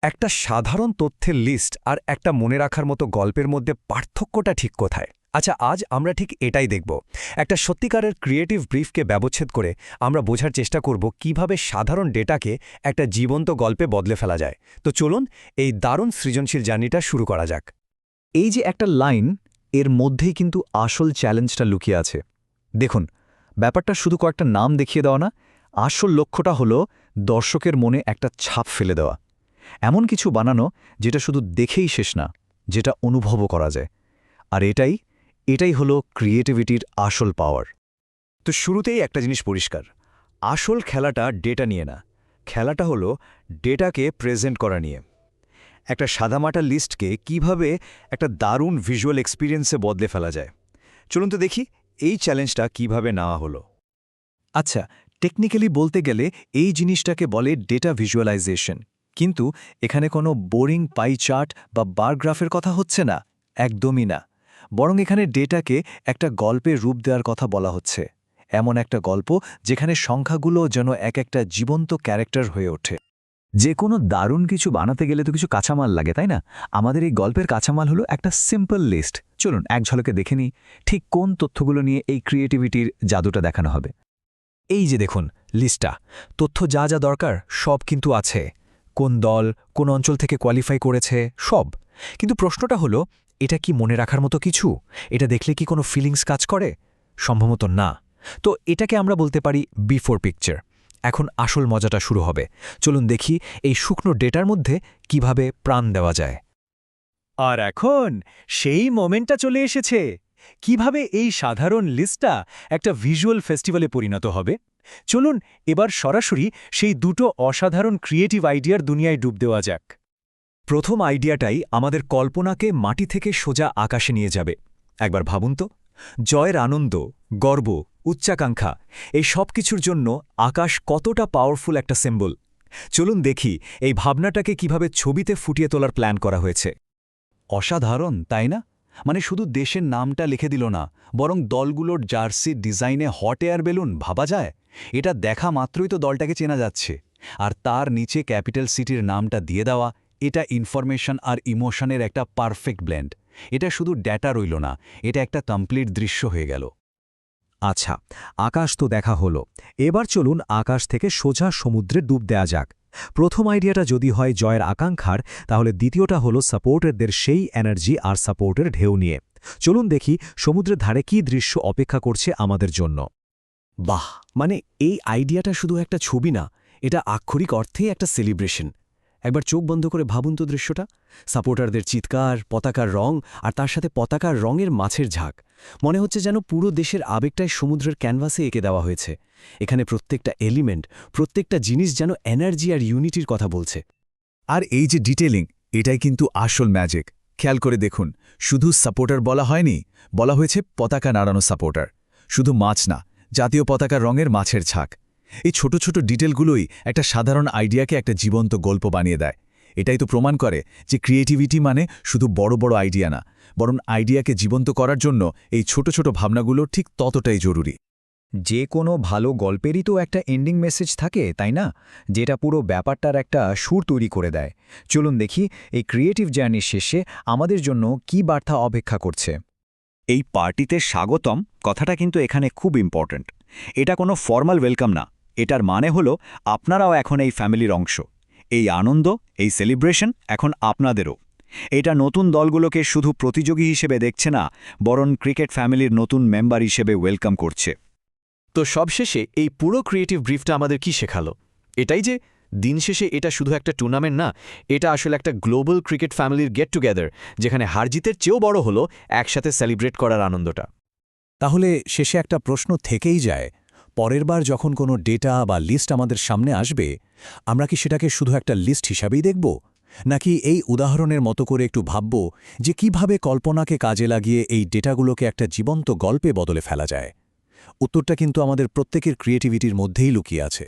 একটা সাধারণ তথ্যের লিস্ট আর একটা মনে রাখার মতো গল্পের মধ্যে পার্থক্যটা ঠিক কোথায়? আচ্ছা, আজ আমরা ঠিক এটাই দেখব। একটা সত্যিকারের ক্রিয়েটিভ ব্রিফকে ব্যবচ্ছেদ করে আমরা বোঝার চেষ্টা করব কিভাবে সাধারণ ডেটাকে একটা জীবন্ত গল্পে বদলে ফেলা যায়। তো চলুন এই দারুণ সৃজনশীল জার্নিটা শুরু করা যাক। এই যে একটা লাইন, এর মধ্যেই কিন্তু আসল চ্যালেঞ্জটা লুকিয়ে আছে। দেখুন, ব্যাপারটা শুধু কয়েকটা নাম দেখিয়ে দেওয়া না, আসল লক্ষ্যটা হলো দর্শকের মনে একটা ছাপ ফেলে দেওয়া। এমন কিছু বানানো যেটা শুধু দেখেই শেষ না, যেটা অনুভবও করা যায়। আর এটাই হলো ক্রিয়েটিভিটির আসল পাওয়ার। তো শুরুতেই একটা জিনিস পরিষ্কার, আসল খেলাটা ডেটা নিয়ে না, খেলাটা হলো ডেটাকে প্রেজেন্ট করা নিয়ে। একটা সাদামাটা লিস্টকে কিভাবে একটা দারুণ ভিজুয়াল এক্সপিরিয়েন্সে বদলে ফেলা যায়। চলুন তো দেখি এই চ্যালেঞ্জটা কিভাবে নেওয়া হলো। আচ্ছা, টেকনিক্যালি বলতে গেলে এই জিনিসটাকে বলে ডেটা ভিজুয়ালাইজেশন। কিন্তু এখানে কোনো বোরিং পাই চার্ট বা বার গ্রাফের কথা হচ্ছে না, একদমই না। বরং এখানে ডেটাকে একটা গল্পের রূপ দেওয়ার কথা বলা হচ্ছে। এমন একটা গল্প যেখানে সংখ্যাগুলো যেন এক একটা জীবন্ত ক্যারেক্টার হয়ে ওঠে। যে কোনো দারুণ কিছু বানাতে গেলে তো কিছু কাঁচামাল লাগে, তাই না? আমাদের এই গল্পের কাঁচামাল হলো একটা সিম্পল লিস্ট। চলুন এক ঝলকে দেখে নিই ঠিক কোন তথ্যগুলো নিয়ে এই ক্রিয়েটিভিটির জাদুটা দেখানো হবে। এই যে দেখুন লিস্টটা, তথ্য যা যা দরকার সব কিন্তু আছে। কোন দল, কোন অঞ্চল থেকে কোয়ালিফাই করেছে, সব। কিন্তু প্রশ্নটা হলো, এটা কি মনে রাখার মতো কিছু? এটা দেখলে কি কোনো ফিলিংস কাজ করে? সম্ভবত না। তো এটাকে আমরা বলতে পারি বিফোর পিকচার। এখন আসল মজাটা শুরু হবে। চলুন দেখি এই শুকনো ডেটার মধ্যে কিভাবে প্রাণ দেওয়া যায়। আর এখন সেই মোমেন্টটা চলে এসেছে। কিভাবে এই সাধারণ লিস্টটা একটা ভিজুয়াল ফেস্টিভ্যালে পরিণত হবে। চলুন এবার সরাসরি সেই দুটো অসাধারণ ক্রিয়েটিভ আইডিয়ার দুনিয়ায় ডুব দেওয়া যাক। প্রথম আইডিয়াটাই আমাদের কল্পনাকে মাটি থেকে সোজা আকাশে নিয়ে যাবে। একবার ভাবুন তো, জয়ের আনন্দ, গর্ব, উচ্চাকাঙ্ক্ষা, এই সব কিছুর জন্য আকাশ কতটা পাওয়ারফুল একটা সিম্বল। চলুন দেখি এই ভাবনাটাকে কিভাবে ছবিতে ফুটিয়ে তোলার প্ল্যান করা হয়েছে। অসাধারণ, তাই না? মানে শুধু দেশের নামটা লিখে দিল না, বরং দলগুলোর জার্সির ডিজাইনে হট এয়ার বেলুন ভাবা যায়। এটা দেখা মাত্রই তো দলটাকে চেনা যাচ্ছে। আর তার নিচে ক্যাপিটাল সিটির নামটা দিয়ে দেওয়া, এটা ইনফরমেশন আর ইমোশনের একটা পারফেক্ট ব্লেন্ড। এটা শুধু ডেটা রইল না, এটা একটা কমপ্লিট দৃশ্য হয়ে গেল। আচ্ছা, আকাশ তো দেখা হলো, এবার চলুন আকাশ থেকে সোজা সমুদ্রে ডুব দেয়া যাক। প্রথম আইডিয়াটা যদি হয় জয়ের আকাঙ্ক্ষার, তাহলে দ্বিতীয়টা হলো সাপোর্টারদের সেই এনার্জি আর সাপোর্টের ঢেউ নিয়ে। চলুন দেখি সমুদ্রের ধারে কী দৃশ্য অপেক্ষা করছে আমাদের জন্য। বাহ, মানে এই আইডিয়াটা শুধু একটা ছবি না, এটা আক্ষরিক অর্থেই একটা সেলিব্রেশন। একবার চোখ বন্ধ করে ভাবুন তো দৃশ্যটা, সাপোর্টারদের চিৎকার, পতাকার রং, আর তার সাথে পতাকার রঙের মাছের ঝাঁক। মনে হচ্ছে যেন পুরো দেশের আবেগটাই সমুদ্রের ক্যানভাসে এঁকে দেওয়া হয়েছে। এখানে প্রত্যেকটা এলিমেন্ট, প্রত্যেকটা জিনিস যেন এনার্জি আর ইউনিটির কথা বলছে। আর এই যে ডিটেলিং, এটাই কিন্তু আসল ম্যাজিক। খেয়াল করে দেখুন, শুধু সাপোর্টার বলা হয়নি, বলা হয়েছে পতাকা নাড়ানো সাপোর্টার। শুধু মাছ না, জাতীয় পতাকার রঙের মাছের ছাক। এই ছোট ছোট ডিটেলগুলোই একটা সাধারণ আইডিয়াকে একটা জীবন্ত গল্প বানিয়ে দেয়। এটাই তো প্রমাণ করে যে ক্রিয়েটিভিটি মানে শুধু বড় বড় আইডিয়া না, বরং আইডিয়াকে জীবন্ত করার জন্য এই ছোট ছোট ভাবনাগুলো ঠিক ততটাই জরুরি। যে কোনো ভালো গল্পেরই তো একটা এন্ডিং মেসেজ থাকে, তাই না? যেটা পুরো ব্যাপারটার একটা সুর তৈরি করে দেয়। চলুন দেখি এই ক্রিয়েটিভ জার্নির শেষে আমাদের জন্য কী বার্তা অপেক্ষা করছে। এই পার্টিতে স্বাগতম কথাটা কিন্তু এখানে খুব ইম্পর্ট্যান্ট। এটা কোনো ফর্মাল ওয়েলকাম না, এটার মানে হলো আপনারাও এখন এই ফ্যামিলির অংশ। এই আনন্দ, এই সেলিব্রেশন এখন আপনাদেরও। এটা নতুন দলগুলোকে শুধু প্রতিযোগী হিসেবে দেখছে না, বরং ক্রিকেট ফ্যামিলির নতুন মেম্বার হিসেবে ওয়েলকাম করছে। তো সবশেষে এই পুরো ক্রিয়েটিভ ব্রিফটা আমাদের কি শেখালো? এটাই যে দিন শেষে এটা শুধু একটা টুর্নামেন্ট না, এটা আসলে একটা গ্লোবাল ক্রিকেট ফ্যামিলির গেট টুগেদার, যেখানে হারজিতের চেয়েও বড় হলো একসাথে সেলিব্রেট করার আনন্দটা। তাহলে শেষে একটা প্রশ্ন থেকেই যায়, পরের বার যখন কোনো ডেটা বা লিস্ট আমাদের সামনে আসবে, আমরা কি সেটাকে শুধু একটা লিস্ট হিসাবেই দেখব, নাকি এই উদাহরণের মতো করে একটু ভাবব যে কিভাবে কল্পনাকে কাজে লাগিয়ে এই ডেটাগুলোকে একটা জীবন্ত গল্পে বদলে ফেলা যায়? উত্তরটা কিন্তু আমাদের প্রত্যেকের ক্রিয়েটিভিটির মধ্যেই লুকিয়ে আছে।